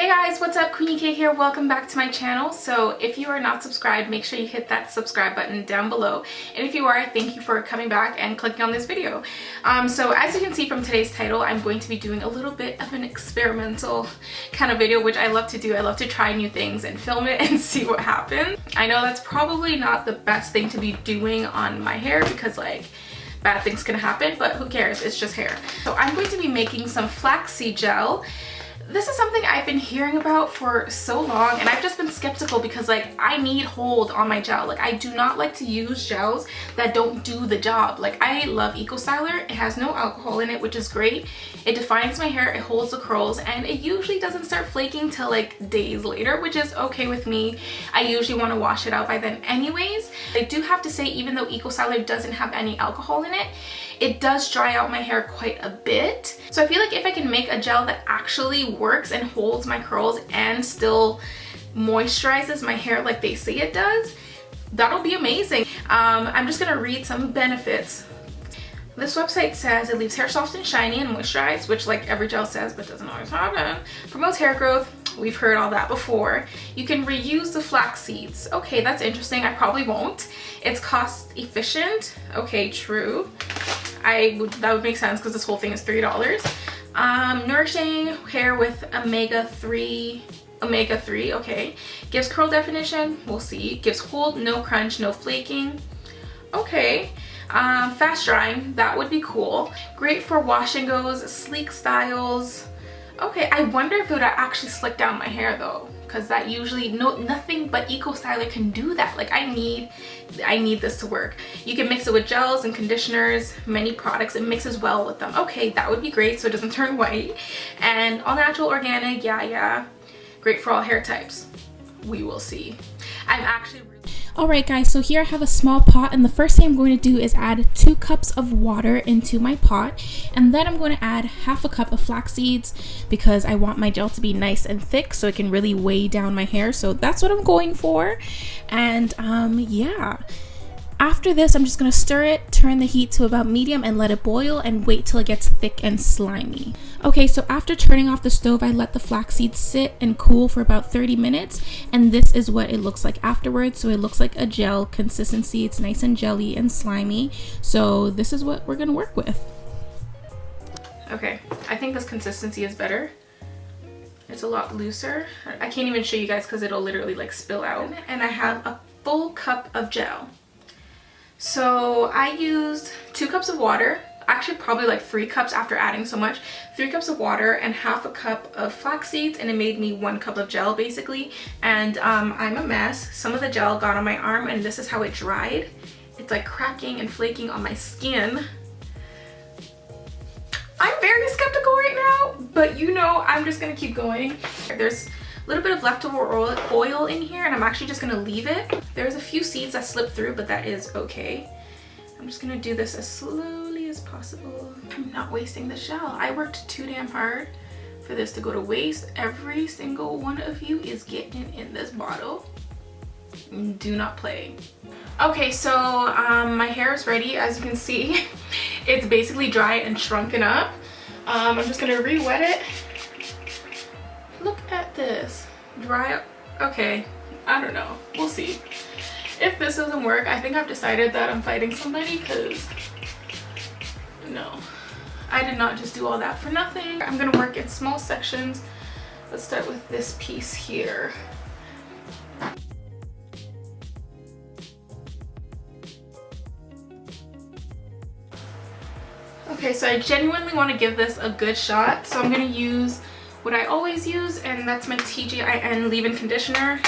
Hey guys, what's up? Queenie K here. Welcome back to my channel. So if you are not subscribed, make sure you hit that subscribe button down below. And if you are, thank you for coming back and clicking on this video. So as you can see from today's title, I'm going to be doing a little bit of an experimental kind of video, which I love to do. I love to try new things and film it and see what happens. I know that's probably not the best thing to be doing on my hair because like bad things can happen, but who cares? It's just hair. So I'm going to be making some flaxseed gel. This is something I've been hearing about for so long and I've just been skeptical because like I need hold on my gel. Like I do not like to use gels that don't do the job. Like I love Eco Styler. It has no alcohol in it, which is great. It defines my hair, it holds the curls, and it usually doesn't start flaking till like days later, which is okay with me. I usually want to wash it out by then anyways. I do have to say, even though Eco Styler doesn't have any alcohol in it, it does dry out my hair quite a bit. So I feel like if I can make a gel that actually works and holds my curls and still moisturizes my hair like they say it does, that'll be amazing. I'm just gonna read some benefits. This website says it leaves hair soft and shiny and moisturized, which like every gel says, but doesn't always happen. Promotes hair growth. We've heard all that before. You can reuse the flax seeds. Okay, that's interesting. I probably won't. It's cost efficient. Okay, true. That would make sense because this whole thing is $3. Nourishing hair with omega-3, okay. Gives curl definition, we'll see. Gives hold, no crunch, no flaking. Okay. Fast drying, that would be cool. Great for wash and goes, sleek styles. Okay, I wonder if it would actually slick down my hair though, because that usually nothing but Eco Styler can do that. Like I need this to work. You can mix it with gels and conditioners, many products. It mixes well with them. Okay, that would be great so it doesn't turn white. And all natural, organic, yeah. Great for all hair types. We will see. I'm actually Alright guys, so here I have a small pot, and the first thing I'm going to do is add 2 cups of water into my pot, and then I'm going to add half a cup of flax seeds because I want my gel to be nice and thick so it can really weigh down my hair. So that's what I'm going for. And yeah. After this, I'm just going to stir it, turn the heat to about medium and let it boil and wait till it gets thick and slimy. Okay, so after turning off the stove, I let the flax seeds sit and cool for about 30 minutes, and this is what it looks like afterwards. So it looks like a gel consistency. It's nice and jelly and slimy. So this is what we're going to work with. Okay, I think this consistency is better. It's a lot looser. I can't even show you guys because it'll literally like spill out. And I have a full cup of gel. So I used 2 cups of water, actually probably like 3 cups after adding so much. 3 cups of water and half a cup of flax seeds, and it made me 1 cup of gel basically. And I'm a mess. Some of the gel got on my arm and this is how it dried. It's like cracking and flaking on my skin. I'm very skeptical right now, but you know, I'm just gonna keep going. There's a little bit of leftover oil in here and I'm actually just gonna leave it. There's a few seeds that slipped through, but that is okay. I'm just gonna do this as slowly as possible. I'm not wasting the gel. I worked too damn hard for this to go to waste. Every single one of you is getting in this bottle. Do not play. Okay, so my hair is ready. As you can see, it's basically dry and shrunken up. I'm just gonna re-wet it. Look at this. Dry up. Okay, I don't know. We'll see. If this doesn't work, I think I've decided that I'm fighting somebody because no, I did not just do all that for nothing. I'm gonna work in small sections. Let's start with this piece here. Okay, so I genuinely want to give this a good shot. So I'm gonna use what I always use, and that's my TGIN leave-in conditioner.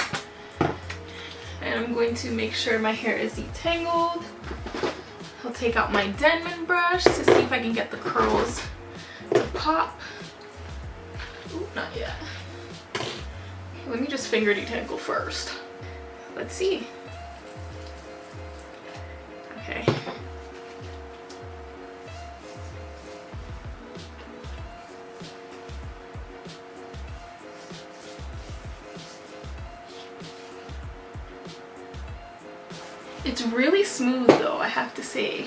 And I'm going to make sure my hair is detangled. I'll take out my Denman brush to see if I can get the curls to pop. Ooh, not yet. Let me just finger detangle first. Let's see. Okay. It's really smooth though, I have to say.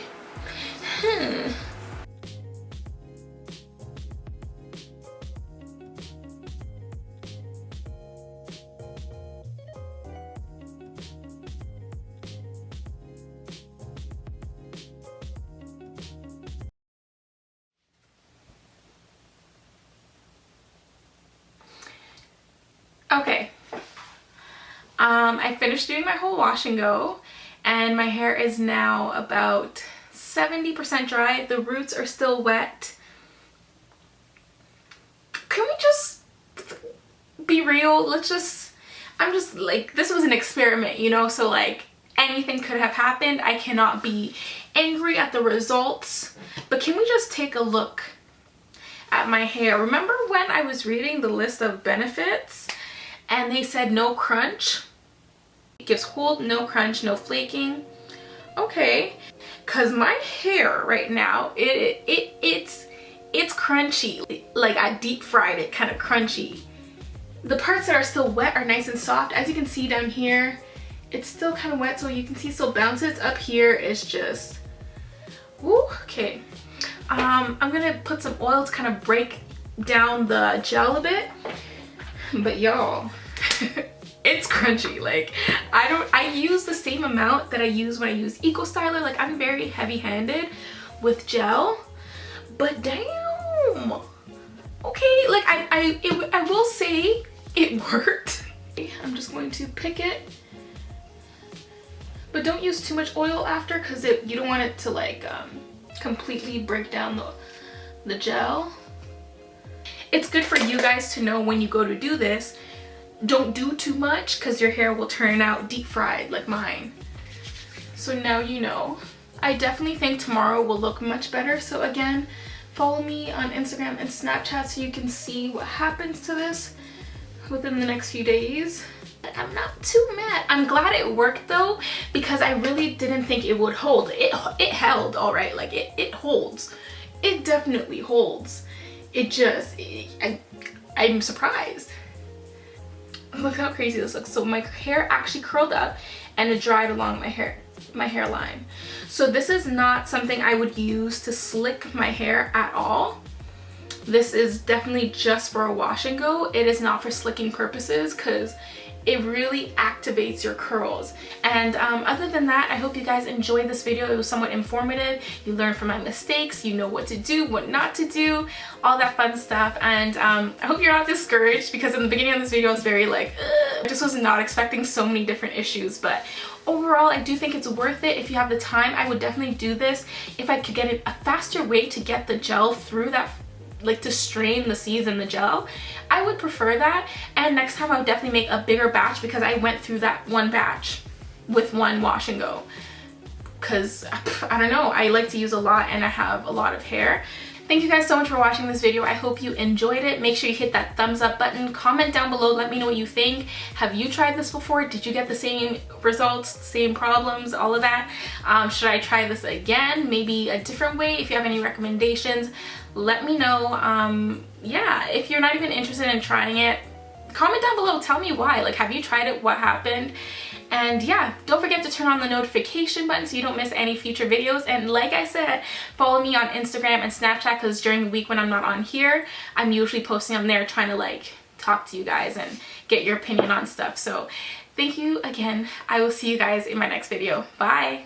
I finished doing my whole wash and go, and my hair is now about 70% dry. The roots are still wet. Can we just be real? I'm just like, this was an experiment, you know, so like anything could have happened. I cannot be angry at the results, but can we just take a look at my hair? Remember when I was reading the list of benefits and they said no crunch? It gives hold, no crunch, no flaking. Okay, because my hair right now, it's crunchy. Like I deep fried it, kind of crunchy. The parts that are still wet are nice and soft. As you can see down here, it's still kind of wet, so you can see still bounces. Up here is just, woo, okay. I'm gonna put some oil to kind of break down the gel a bit, but y'all, it's crunchy. Like I use the same amount that I use when I use Eco Styler. Like I'm very heavy-handed with gel, but damn, okay, like I will say it worked. I'm just going to pick it, but don't use too much oil after, because you don't want it to like completely break down the gel. It's good for you guys to know when you go to do this, don't do too much, because your hair will turn out deep fried like mine. So now you know. I definitely think tomorrow will look much better. So again, follow me on Instagram and Snapchat so you can see what happens to this within the next few days. I'm not too mad. I'm glad it worked though, because I really didn't think it would hold. It held all right. Like it holds. It definitely holds. It just, I'm surprised. Look how crazy this looks. So my hair actually curled up and it dried along my hairline. So this is not something I would use to slick my hair at all. This is definitely just for a wash and go. It is not for slicking purposes, because it really activates your curls. And other than that, I hope you guys enjoyed this video. It was somewhat informative. You learned from my mistakes. You know what to do, what not to do, all that fun stuff. And I hope you're not discouraged, because in the beginning of this video I was very like, ugh. I just was not expecting so many different issues. But overall, I do think it's worth it. If you have the time, I would definitely do this. If I could get a faster way to get the gel through that, like to strain the seeds in the gel, I would prefer that. And next time I would definitely make a bigger batch, because I went through that one batch with one wash and go, because I don't know, I like to use a lot and I have a lot of hair. Thank you guys so much for watching this video. I hope you enjoyed it. Make sure you hit that thumbs up button. Comment down below. Let me know what you think. Have you tried this before? Did you get the same results, same problems, all of that? Should I try this again? Maybe a different way? If you have any recommendations, let me know. Yeah, if you're not even interested in trying it, comment down below. Tell me why. Like, have you tried it? What happened? And yeah, don't forget to turn on the notification button so you don't miss any future videos. And like I said, follow me on Instagram and Snapchat, because during the week when I'm not on here, I'm usually posting on there trying to like talk to you guys and get your opinion on stuff. So thank you again. I will see you guys in my next video. Bye.